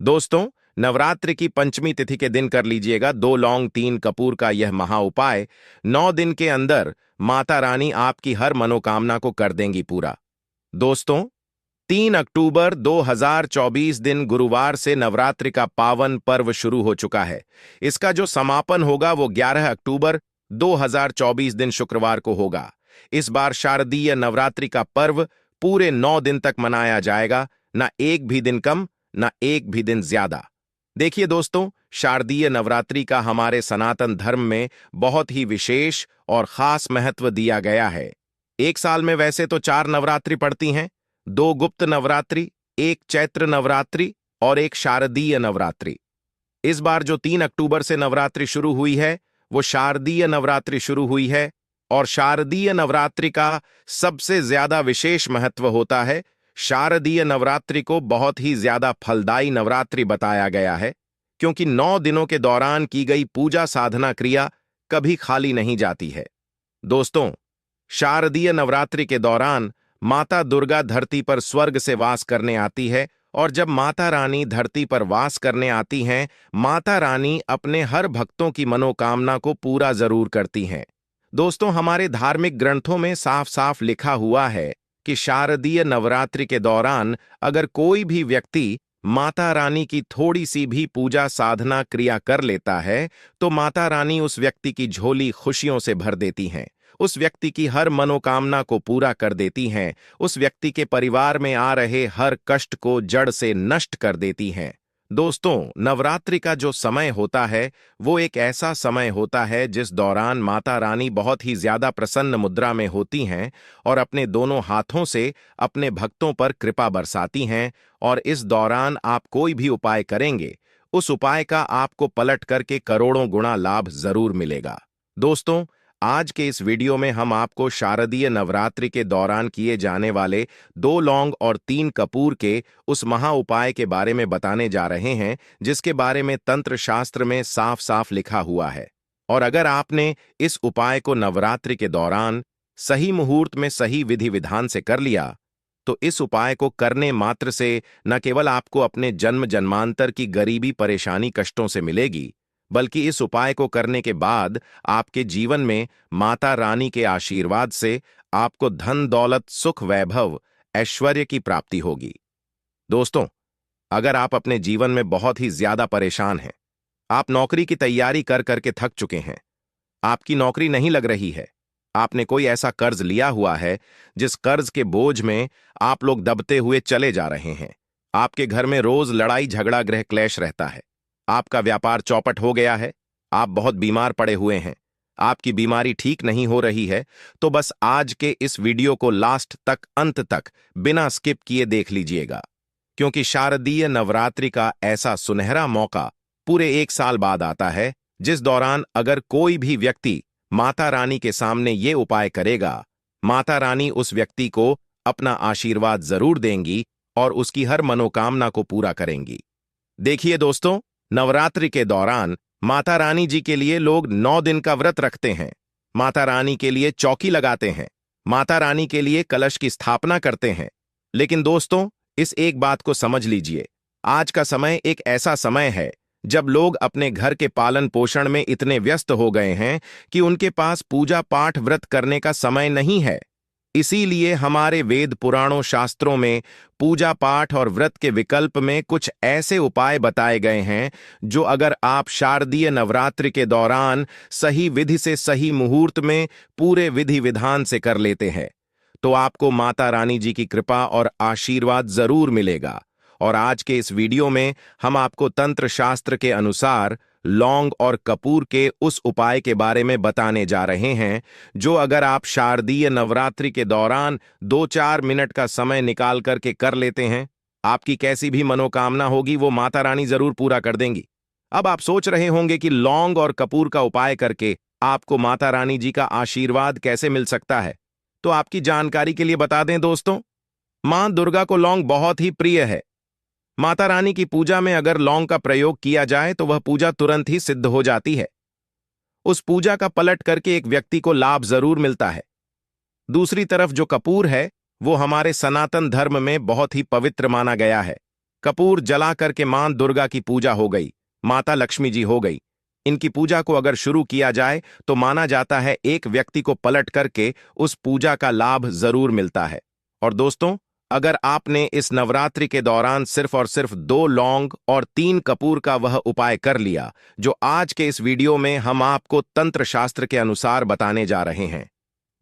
दोस्तों, नवरात्रि की पंचमी तिथि के दिन कर लीजिएगा 2 लौंग 3 कपूर का यह महा उपाय। 9 दिन के अंदर माता रानी आपकी हर मनोकामना को कर देंगी पूरा। दोस्तों, 3 अक्टूबर 2024 दिन गुरुवार से नवरात्रि का पावन पर्व शुरू हो चुका है। इसका जो समापन होगा वो 11 अक्टूबर 2024 दिन शुक्रवार को होगा। इस बार शारदीय नवरात्रि का पर्व पूरे 9 दिन तक मनाया जाएगा, ना एक भी दिन कम, ना एक भी दिन ज्यादा। देखिए दोस्तों, शारदीय नवरात्रि का हमारे सनातन धर्म में बहुत ही विशेष और खास महत्व दिया गया है। एक साल में वैसे तो 4 नवरात्रि पड़ती हैं, 2 गुप्त नवरात्रि, 1 चैत्र नवरात्रि और 1 शारदीय नवरात्रि। इस बार जो 3 अक्टूबर से नवरात्रि शुरू हुई है वो शारदीय नवरात्रि शुरू हुई है। और शारदीय नवरात्रि का सबसे ज्यादा विशेष महत्व होता है। शारदीय नवरात्रि को बहुत ही ज्यादा फलदायी नवरात्रि बताया गया है, क्योंकि 9 दिनों के दौरान की गई पूजा साधना क्रिया कभी खाली नहीं जाती है। दोस्तों, शारदीय नवरात्रि के दौरान माता दुर्गा धरती पर स्वर्ग से वास करने आती है, और जब माता रानी धरती पर वास करने आती हैं, माता रानी अपने हर भक्तों की मनोकामना को पूरा जरूर करती हैं। दोस्तों, हमारे धार्मिक ग्रंथों में साफ साफ लिखा हुआ है कि शारदीय नवरात्रि के दौरान अगर कोई भी व्यक्ति माता रानी की थोड़ी सी भी पूजा साधना क्रिया कर लेता है तो माता रानी उस व्यक्ति की झोली खुशियों से भर देती हैं, उस व्यक्ति की हर मनोकामना को पूरा कर देती हैं, उस व्यक्ति के परिवार में आ रहे हर कष्ट को जड़ से नष्ट कर देती हैं। दोस्तों, नवरात्रि का जो समय होता है वो एक ऐसा समय होता है जिस दौरान माता रानी बहुत ही ज्यादा प्रसन्न मुद्रा में होती हैं और अपने दोनों हाथों से अपने भक्तों पर कृपा बरसाती हैं। और इस दौरान आप कोई भी उपाय करेंगे, उस उपाय का आपको पलट करके करोड़ों गुना लाभ जरूर मिलेगा। दोस्तों, आज के इस वीडियो में हम आपको शारदीय नवरात्रि के दौरान किए जाने वाले 2 लौंग और 3 कपूर के उस महा उपाय के बारे में बताने जा रहे हैं, जिसके बारे में तंत्र शास्त्र में साफ साफ लिखा हुआ है। और अगर आपने इस उपाय को नवरात्रि के दौरान सही मुहूर्त में सही विधि विधान से कर लिया तो इस उपाय को करने मात्र से न केवल आपको अपने जन्म जन्मांतर की गरीबी परेशानी कष्टों से मिलेगी, बल्कि इस उपाय को करने के बाद आपके जीवन में माता रानी के आशीर्वाद से आपको धन दौलत सुख वैभव ऐश्वर्य की प्राप्ति होगी। दोस्तों, अगर आप अपने जीवन में बहुत ही ज्यादा परेशान हैं, आप नौकरी की तैयारी कर करके थक चुके हैं, आपकी नौकरी नहीं लग रही है, आपने कोई ऐसा कर्ज लिया हुआ है जिस कर्ज के बोझ में आप लोग दबते हुए चले जा रहे हैं, आपके घर में रोज लड़ाई झगड़ा गृह क्लेश रहता है, आपका व्यापार चौपट हो गया है, आप बहुत बीमार पड़े हुए हैं, आपकी बीमारी ठीक नहीं हो रही है, तो बस आज के इस वीडियो को लास्ट तक अंत तक बिना स्किप किए देख लीजिएगा, क्योंकि शारदीय नवरात्रि का ऐसा सुनहरा मौका पूरे 1 साल बाद आता है, जिस दौरान अगर कोई भी व्यक्ति माता रानी के सामने ये उपाय करेगा, माता रानी उस व्यक्ति को अपना आशीर्वाद जरूर देंगी और उसकी हर मनोकामना को पूरा करेंगी। देखिए दोस्तों, नवरात्रि के दौरान माता रानी जी के लिए लोग 9 दिन का व्रत रखते हैं, माता रानी के लिए चौकी लगाते हैं, माता रानी के लिए कलश की स्थापना करते हैं। लेकिन दोस्तों, इस एक बात को समझ लीजिए, आज का समय एक ऐसा समय है जब लोग अपने घर के पालन पोषण में इतने व्यस्त हो गए हैं कि उनके पास पूजा पाठ व्रत करने का समय नहीं है। इसीलिए हमारे वेद पुराणों शास्त्रों में पूजा पाठ और व्रत के विकल्प में कुछ ऐसे उपाय बताए गए हैं जो अगर आप शारदीय नवरात्रि के दौरान सही विधि से सही मुहूर्त में पूरे विधि विधान से कर लेते हैं तो आपको माता रानी जी की कृपा और आशीर्वाद जरूर मिलेगा। और आज के इस वीडियो में हम आपको तंत्र शास्त्र के अनुसार लौंग और कपूर के उस उपाय के बारे में बताने जा रहे हैं जो अगर आप शारदीय नवरात्रि के दौरान 2-4 मिनट का समय निकाल करके कर लेते हैं, आपकी कैसी भी मनोकामना होगी वो माता रानी जरूर पूरा कर देंगी। अब आप सोच रहे होंगे कि लौंग और कपूर का उपाय करके आपको माता रानी जी का आशीर्वाद कैसे मिल सकता है, तो आपकी जानकारी के लिए बता दें दोस्तों, मां दुर्गा को लौंग बहुत ही प्रिय है। माता रानी की पूजा में अगर लौंग का प्रयोग किया जाए तो वह पूजा तुरंत ही सिद्ध हो जाती है। उस पूजा का पलट करके एक व्यक्ति को लाभ जरूर मिलता है। दूसरी तरफ जो कपूर है वो हमारे सनातन धर्म में बहुत ही पवित्र माना गया है। कपूर जला करके मां दुर्गा की पूजा हो गई, माता लक्ष्मी जी हो गई। इनकी पूजा को अगर शुरू किया जाए तो माना जाता है एक व्यक्ति को पलट करके उस पूजा का लाभ जरूर मिलता है। और दोस्तों, अगर आपने इस नवरात्रि के दौरान सिर्फ और सिर्फ 2 लौंग और 3 कपूर का वह उपाय कर लिया जो आज के इस वीडियो में हम आपको तंत्र शास्त्र के अनुसार बताने जा रहे हैं,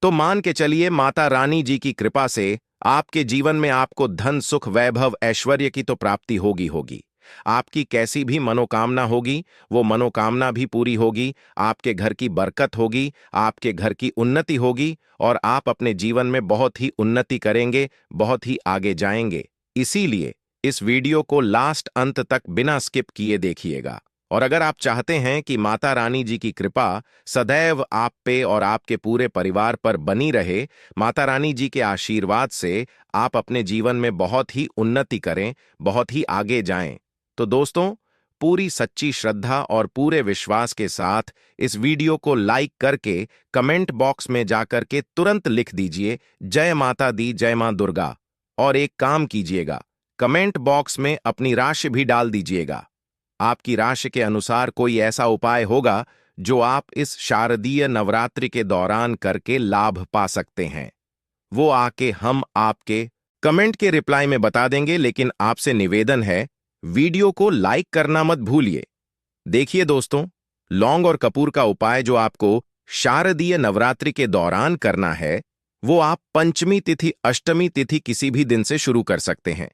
तो मान के चलिए माता रानी जी की कृपा से आपके जीवन में आपको धन सुख वैभव ऐश्वर्य की तो प्राप्ति होगी होगी। आपकी कैसी भी मनोकामना होगी वो मनोकामना भी पूरी होगी, आपके घर की बरकत होगी, आपके घर की उन्नति होगी और आप अपने जीवन में बहुत ही उन्नति करेंगे, बहुत ही आगे जाएंगे। इसीलिए इस वीडियो को लास्ट अंत तक बिना स्किप किए देखिएगा। और अगर आप चाहते हैं कि माता रानी जी की कृपा सदैव आप पे और आपके पूरे परिवार पर बनी रहे, माता रानी जी के आशीर्वाद से आप अपने जीवन में बहुत ही उन्नति करें, बहुत ही आगे जाएं, तो दोस्तों, पूरी सच्ची श्रद्धा और पूरे विश्वास के साथ इस वीडियो को लाइक करके कमेंट बॉक्स में जाकर के तुरंत लिख दीजिए जय माता दी, जय मां दुर्गा। और एक काम कीजिएगा, कमेंट बॉक्स में अपनी राशि भी डाल दीजिएगा। आपकी राशि के अनुसार कोई ऐसा उपाय होगा जो आप इस शारदीय नवरात्रि के दौरान करके लाभ पा सकते हैं, वो आके हम आपके कमेंट के रिप्लाई में बता देंगे। लेकिन आपसे निवेदन है, वीडियो को लाइक करना मत भूलिए। देखिए दोस्तों, लौंग और कपूर का उपाय जो आपको शारदीय नवरात्रि के दौरान करना है, वो आप पंचमी तिथि, अष्टमी तिथि किसी भी दिन से शुरू कर सकते हैं।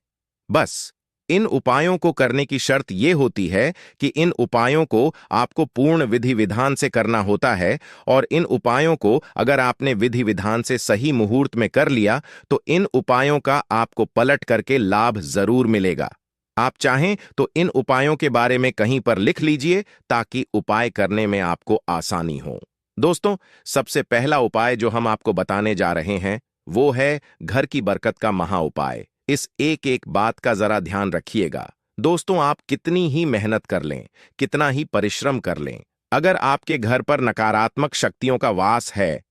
बस इन उपायों को करने की शर्त यह होती है कि इन उपायों को आपको पूर्ण विधि विधान से करना होता है, और इन उपायों को अगर आपने विधि विधान से सही मुहूर्त में कर लिया तो इन उपायों का आपको पलट करके लाभ जरूर मिलेगा। आप चाहें तो इन उपायों के बारे में कहीं पर लिख लीजिए ताकि उपाय करने में आपको आसानी हो। दोस्तों, सबसे पहला उपाय जो हम आपको बताने जा रहे हैं वो है घर की बरकत का महा उपाय। इस एक एक बात का जरा ध्यान रखिएगा। दोस्तों, आप कितनी ही मेहनत कर लें, कितना ही परिश्रम कर लें, अगर आपके घर पर नकारात्मक शक्तियों का वास है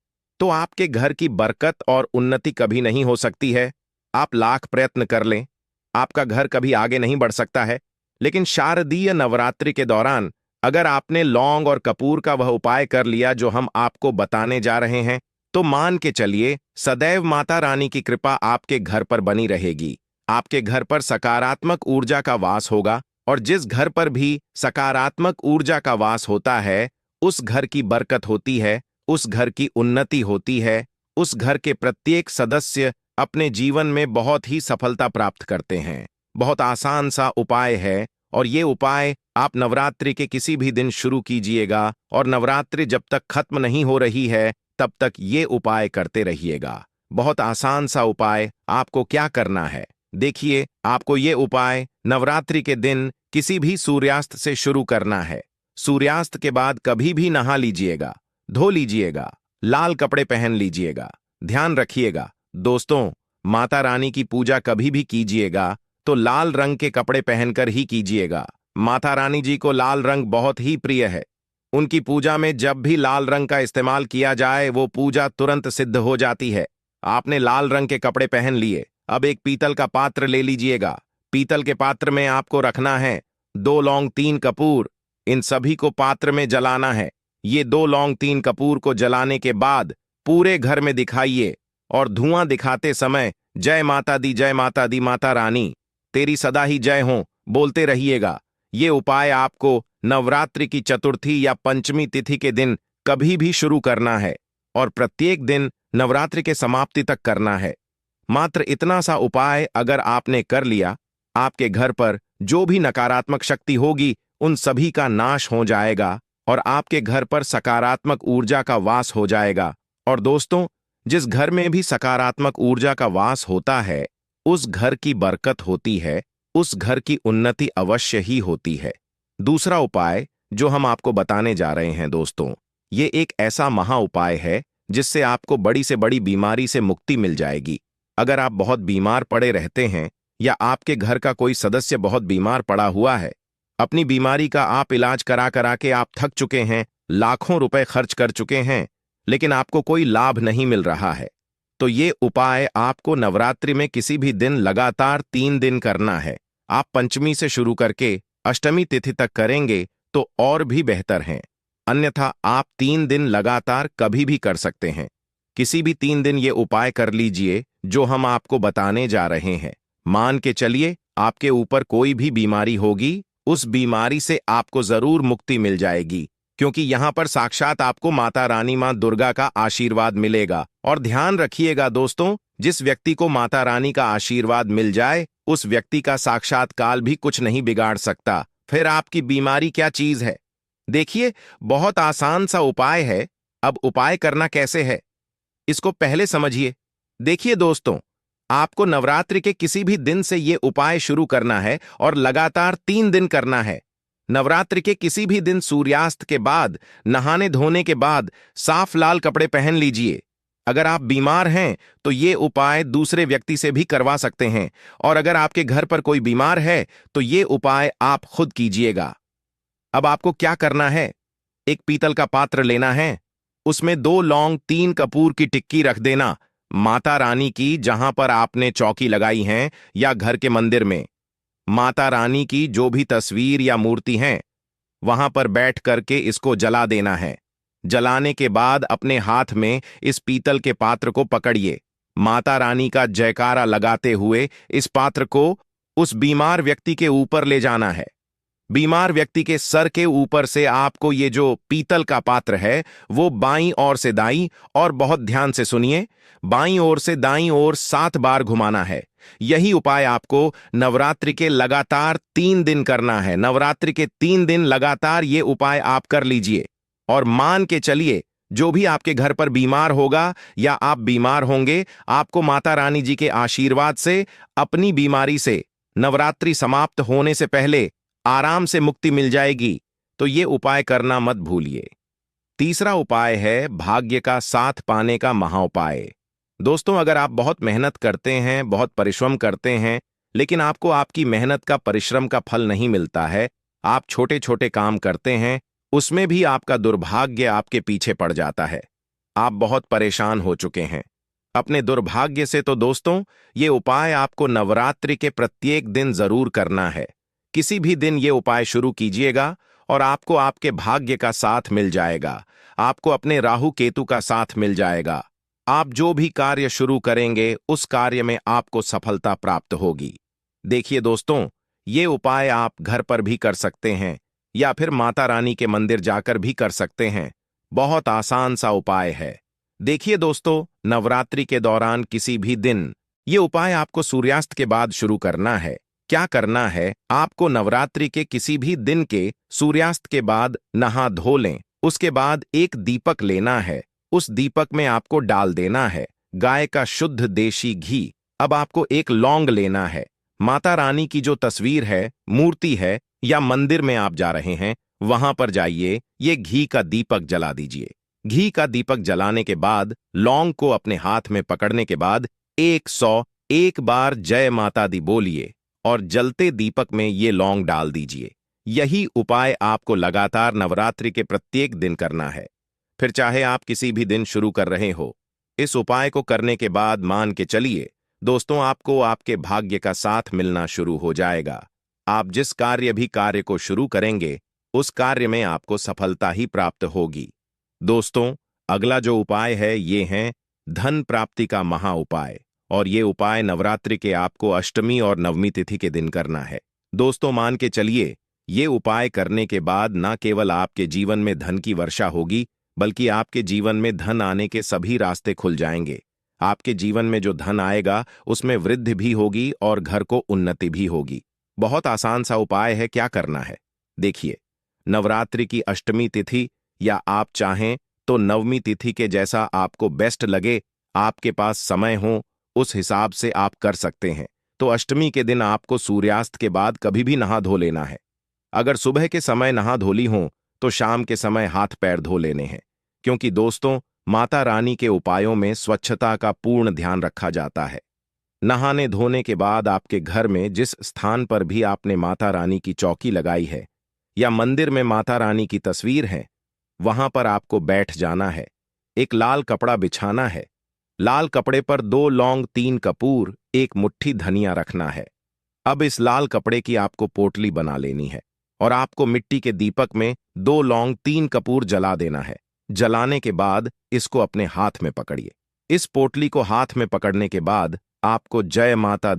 तो आपके घर की बरकत और उन्नति कभी नहीं हो सकती है। आप लाख प्रयत्न कर लें, आपका घर कभी आगे नहीं बढ़ सकता है। लेकिन शारदीय नवरात्रि के दौरान अगर आपने लौंग और कपूर का वह उपाय कर लिया जो हम आपको बताने जा रहे हैं, तो मान के चलिए सदैव माता रानी की कृपा आपके घर पर बनी रहेगी। आपके घर पर सकारात्मक ऊर्जा का वास होगा, और जिस घर पर भी सकारात्मक ऊर्जा का वास होता है उस घर की बरकत होती है, उस घर की उन्नति होती है, उस घर के प्रत्येक सदस्य अपने जीवन में बहुत ही सफलता प्राप्त करते हैं। बहुत आसान सा उपाय है, और ये उपाय आप नवरात्रि के किसी भी दिन शुरू कीजिएगा, और नवरात्रि जब तक खत्म नहीं हो रही है तब तक ये उपाय करते रहिएगा। बहुत आसान सा उपाय। आपको क्या करना है, देखिए, आपको ये उपाय नवरात्रि के दिन किसी भी सूर्यास्त से शुरू करना है। सूर्यास्त के बाद कभी भी नहा लीजिएगा, धो लीजिएगा, लाल कपड़े पहन लीजिएगा। ध्यान रखिएगा दोस्तों, माता रानी की पूजा कभी भी कीजिएगा तो लाल रंग के कपड़े पहनकर ही कीजिएगा। माता रानी जी को लाल रंग बहुत ही प्रिय है। उनकी पूजा में जब भी लाल रंग का इस्तेमाल किया जाए वो पूजा तुरंत सिद्ध हो जाती है। आपने लाल रंग के कपड़े पहन लिए, अब एक पीतल का पात्र ले लीजिएगा। पीतल के पात्र में आपको रखना है 2 लौंग 3 कपूर। इन सभी को पात्र में जलाना है। ये 2 लौंग 3 कपूर को जलाने के बाद पूरे घर में दिखाइए, और धुआं दिखाते समय जय माता दी, जय माता दी, माता रानी तेरी सदा ही जय हो बोलते रहिएगा। ये उपाय आपको नवरात्रि की चतुर्थी या पंचमी तिथि के दिन कभी भी शुरू करना है, और प्रत्येक दिन नवरात्रि के समाप्ति तक करना है। मात्र इतना सा उपाय अगर आपने कर लिया, आपके घर पर जो भी नकारात्मक शक्ति होगी उन सभी का नाश हो जाएगा, और आपके घर पर सकारात्मक ऊर्जा का वास हो जाएगा। और दोस्तों, जिस घर में भी सकारात्मक ऊर्जा का वास होता है उस घर की बरकत होती है, उस घर की उन्नति अवश्य ही होती है। दूसरा उपाय जो हम आपको बताने जा रहे हैं दोस्तों, ये एक ऐसा महा उपाय है जिससे आपको बड़ी से बड़ी बीमारी से मुक्ति मिल जाएगी। अगर आप बहुत बीमार पड़े रहते हैं या आपके घर का कोई सदस्य बहुत बीमार पड़ा हुआ है, अपनी बीमारी का आप इलाज करा करा के आप थक चुके हैं, लाखों रुपए खर्च कर चुके हैं, लेकिन आपको कोई लाभ नहीं मिल रहा है, तो ये उपाय आपको नवरात्रि में किसी भी दिन लगातार 3 दिन करना है। आप पंचमी से शुरू करके अष्टमी तिथि तक करेंगे तो और भी बेहतर हैं। अन्यथा आप 3 दिन लगातार कभी भी कर सकते हैं। किसी भी 3 दिन ये उपाय कर लीजिए जो हम आपको बताने जा रहे हैं। मान के चलिए आपके ऊपर कोई भी बीमारी होगी, उस बीमारी से आपको जरूर मुक्ति मिल जाएगी, क्योंकि यहां पर साक्षात आपको माता रानी मां दुर्गा का आशीर्वाद मिलेगा। और ध्यान रखिएगा दोस्तों, जिस व्यक्ति को माता रानी का आशीर्वाद मिल जाए उस व्यक्ति का साक्षात्कार भी कुछ नहीं बिगाड़ सकता। फिर आपकी बीमारी क्या चीज है? देखिए, बहुत आसान सा उपाय है। अब उपाय करना कैसे है इसको पहले समझिए। देखिए दोस्तों, आपको नवरात्रि के किसी भी दिन से ये उपाय शुरू करना है और लगातार 3 दिन करना है। नवरात्रि के किसी भी दिन सूर्यास्त के बाद, नहाने धोने के बाद साफ लाल कपड़े पहन लीजिए। अगर आप बीमार हैं तो ये उपाय दूसरे व्यक्ति से भी करवा सकते हैं, और अगर आपके घर पर कोई बीमार है तो ये उपाय आप खुद कीजिएगा। अब आपको क्या करना है? एक पीतल का पात्र लेना है, उसमें 2 लौंग 3 कपूर की टिक्की रख देना, माता रानी की जहां पर आपने चौकी लगाई है या घर के मंदिर में। माता रानी की जो भी तस्वीर या मूर्ति है वहां पर बैठ करके इसको जला देना है। जलाने के बाद अपने हाथ में इस पीतल के पात्र को पकड़िए। माता रानी का जयकारा लगाते हुए इस पात्र को उस बीमार व्यक्ति के ऊपर ले जाना है। बीमार व्यक्ति के सर के ऊपर से आपको ये जो पीतल का पात्र है वो बाईं ओर से दाईं, और बहुत ध्यान से सुनिए, बाईं ओर से दाईं ओर 7 बार घुमाना है। यही उपाय आपको नवरात्रि के लगातार 3 दिन करना है। नवरात्रि के 3 दिन लगातार ये उपाय आप कर लीजिए, और मान के चलिए जो भी आपके घर पर बीमार होगा या आप बीमार होंगे, आपको माता रानी जी के आशीर्वाद से अपनी बीमारी से नवरात्रि समाप्त होने से पहले आराम से मुक्ति मिल जाएगी। तो ये उपाय करना मत भूलिए। तीसरा उपाय है भाग्य का साथ पाने का महाउपाय। दोस्तों, अगर आप बहुत मेहनत करते हैं, बहुत परिश्रम करते हैं, लेकिन आपको आपकी मेहनत का परिश्रम का फल नहीं मिलता है, आप छोटे छोटे काम करते हैं, उसमें भी आपका दुर्भाग्य आपके पीछे पड़ जाता है, आप बहुत परेशान हो चुके हैं अपने दुर्भाग्य से, तो दोस्तों ये उपाय आपको नवरात्रि के प्रत्येक दिन जरूर करना है। किसी भी दिन ये उपाय शुरू कीजिएगा और आपको आपके भाग्य का साथ मिल जाएगा, आपको अपने राहु केतु का साथ मिल जाएगा। आप जो भी कार्य शुरू करेंगे उस कार्य में आपको सफलता प्राप्त होगी। देखिए दोस्तों, ये उपाय आप घर पर भी कर सकते हैं या फिर माता रानी के मंदिर जाकर भी कर सकते हैं। बहुत आसान सा उपाय है। देखिए दोस्तों, नवरात्रि के दौरान किसी भी दिन ये उपाय आपको सूर्यास्त के बाद शुरू करना है। क्या करना है? आपको नवरात्रि के किसी भी दिन के सूर्यास्त के बाद नहा धो लें। उसके बाद एक दीपक लेना है, उस दीपक में आपको डाल देना है गाय का शुद्ध देशी घी। अब आपको एक लौंग लेना है, माता रानी की जो तस्वीर है, मूर्ति है, या मंदिर में आप जा रहे हैं वहां पर जाइए, ये घी का दीपक जला दीजिए। घी का दीपक जलाने के बाद लौंग को अपने हाथ में पकड़ने के बाद 101 बार जय माता दी बोलिए और जलते दीपक में ये लौंग डाल दीजिए। यही उपाय आपको लगातार नवरात्रि के प्रत्येक दिन करना है। फिर चाहे आप किसी भी दिन शुरू कर रहे हो, इस उपाय को करने के बाद मान के चलिए दोस्तों, आपको आपके भाग्य का साथ मिलना शुरू हो जाएगा। आप जिस कार्य को शुरू करेंगे उस कार्य में आपको सफलता ही प्राप्त होगी। दोस्तों, अगला जो उपाय है ये है धन प्राप्ति का महा उपाय, और ये उपाय नवरात्रि के आपको अष्टमी और नवमी तिथि के दिन करना है। दोस्तों, मान के चलिए ये उपाय करने के बाद न केवल आपके जीवन में धन की वर्षा होगी, बल्कि आपके जीवन में धन आने के सभी रास्ते खुल जाएंगे। आपके जीवन में जो धन आएगा उसमें वृद्धि भी होगी और घर को उन्नति भी होगी। बहुत आसान सा उपाय है। क्या करना है? देखिए, नवरात्रि की अष्टमी तिथि या आप चाहें तो नवमी तिथि के जैसा आपको बेस्ट लगे, आपके पास समय हो, उस हिसाब से आप कर सकते हैं। तो अष्टमी के दिन आपको सूर्यास्त के बाद कभी भी नहा धो लेना है। अगर सुबह के समय नहा धोली हो तो शाम के समय हाथ पैर धो लेने हैं, क्योंकि दोस्तों माता रानी के उपायों में स्वच्छता का पूर्ण ध्यान रखा जाता है। नहाने धोने के बाद आपके घर में जिस स्थान पर भी आपने माता रानी की चौकी लगाई है या मंदिर में माता रानी की तस्वीर है, वहां पर आपको बैठ जाना है। एक लाल कपड़ा बिछाना है, लाल कपड़े पर 2 लौंग 3 कपूर 1 मुट्ठी धनिया रखना है। अब इस लाल कपड़े की आपको पोटली बना लेनी है और आपको मिट्टी के दीपक में 2 लौंग 3 कपूर जला देना है। जलाने के बाद इसको अपने हाथ में पकड़िए। इस पोटली को हाथ में पकड़ने के बाद आपको जय माता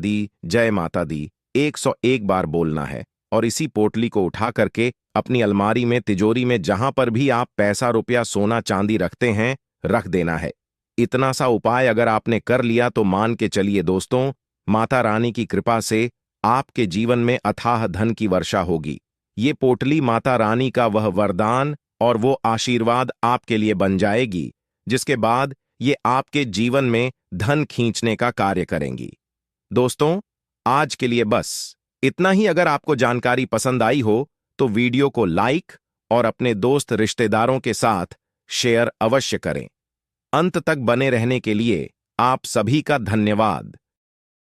दी 101 बार बोलना है और इसी पोटली को उठा करके अपनी अलमारी में तिजोरी में जहां पर भी आप पैसा रुपया सोना चांदी रखते हैं रख देना है। इतना सा उपाय अगर आपने कर लिया तो मान के चलिए दोस्तों, माता रानी की कृपा से आपके जीवन में अथाह धन की वर्षा होगी। ये पोटली माता रानी का वह वरदान और वो आशीर्वाद आपके लिए बन जाएगी जिसके बाद ये आपके जीवन में धन खींचने का कार्य करेंगी। दोस्तों, आज के लिए बस इतना ही। अगर आपको जानकारी पसंद आई हो तो वीडियो को लाइक और अपने दोस्त रिश्तेदारों के साथ शेयर अवश्य करें। अंत तक बने रहने के लिए आप सभी का धन्यवाद।